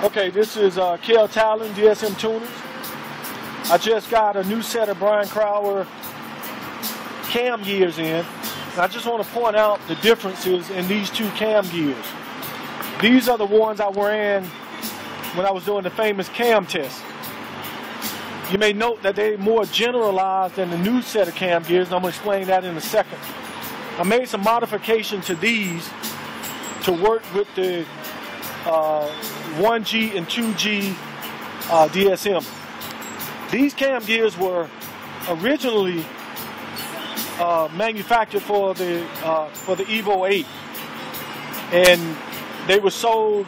Okay, this is Kel Talon, DSM Tuners. I just got a new set of Brian Crower cam gears in. And I just want to point out the differences in these two cam gears. These are the ones I ran when I was doing the famous cam test. You may note that they're more generalized than the new set of cam gears, and I'm going to explain that in a second. I made some modifications to these to work with the 1G and 2G DSM. These cam gears were originally manufactured for the Evo 8, and they were sold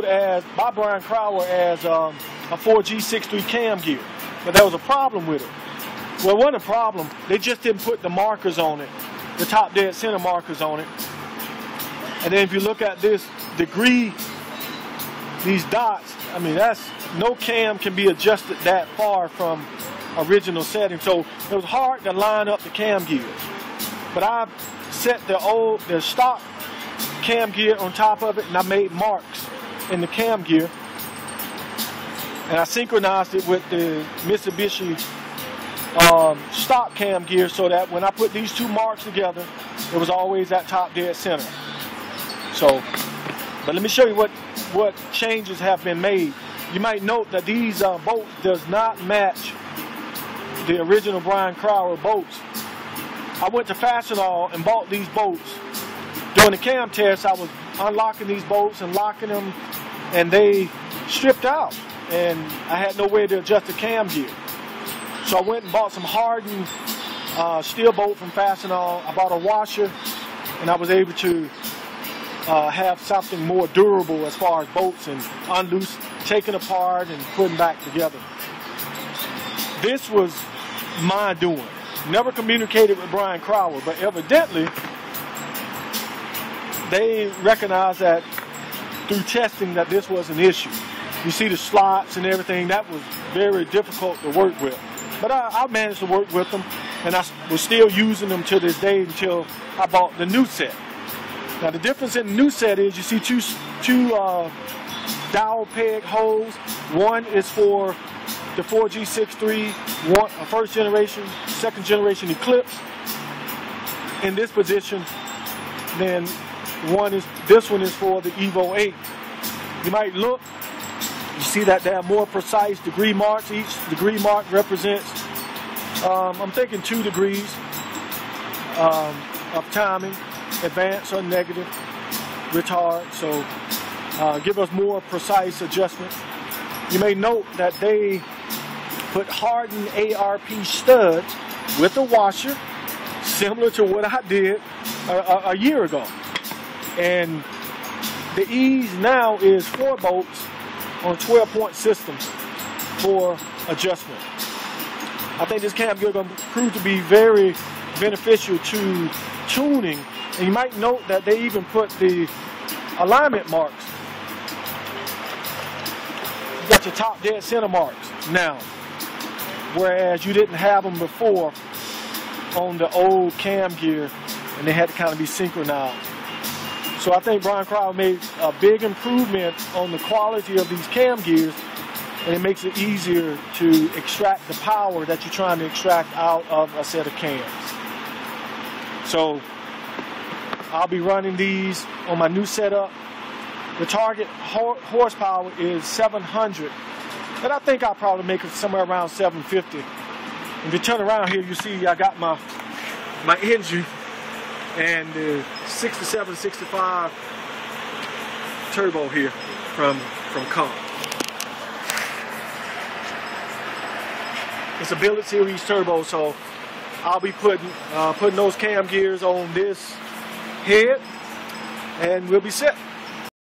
as by Brian Crower as a 4G63 cam gear, but there was a problem with it. Well, one of the problem, they just didn't put the markers on it, the top dead center markers on it. And then if you look at this degree, these dots, I mean, no cam can be adjusted that far from original setting. So it was hard to line up the cam gears. But I set the stock cam gear on top of it, and I made marks in the cam gear. And I synchronized it with the Mitsubishi stock cam gear so that when I put these two marks together, it was always at top dead center. So, but let me show you what changes have been made. You might note that these bolts does not match the original Brian Crower bolts. I went to Fastenal and bought these bolts. During the cam test, I was unlocking these bolts and locking them, and they stripped out, and I had no way to adjust the cam gear. So I went and bought some hardened steel bolt from Fastenal. I bought a washer, and I was able to have something more durable as far as bolts and unloose, taking apart and putting back together. This was my doing. Never communicated with Brian Crower, but evidently they recognized that through testing that this was an issue. You see the slots and everything, that was very difficult to work with. But I managed to work with them, and I was still using them to this day until I bought the new set. Now the difference in the new set is you see two dowel peg holes. One is for the 4G63, first generation, second generation Eclipse in this position. Then this one is for the Evo 8. You might look, you see that there are more precise degree marks. Each degree mark represents, I'm thinking 2 degrees of timing, advance or negative, retard, so give us more precise adjustment. You may note that they put hardened ARP studs with a washer, similar to what I did a year ago. And the ease now is 4 bolts on a 12-point system for adjustment. I think this cam gear is going to prove to be very beneficial to tuning. And you might note that they even put the alignment marks. You got your top dead center marks now, whereas you didn't have them before on the old cam gear, and they had to kind of be synchronized. So I think Brian Crower made a big improvement on the quality of these cam gears, and it makes it easier to extract the power that you're trying to extract out of a set of cams. So I'll be running these on my new setup. The target horsepower is 700, and I think I'll probably make it somewhere around 750. If you turn around here, you see I got my engine and the 67, 65 turbo here from Comp. It's a billet series turbo, so I'll be putting those cam gears on this head, and we'll be set.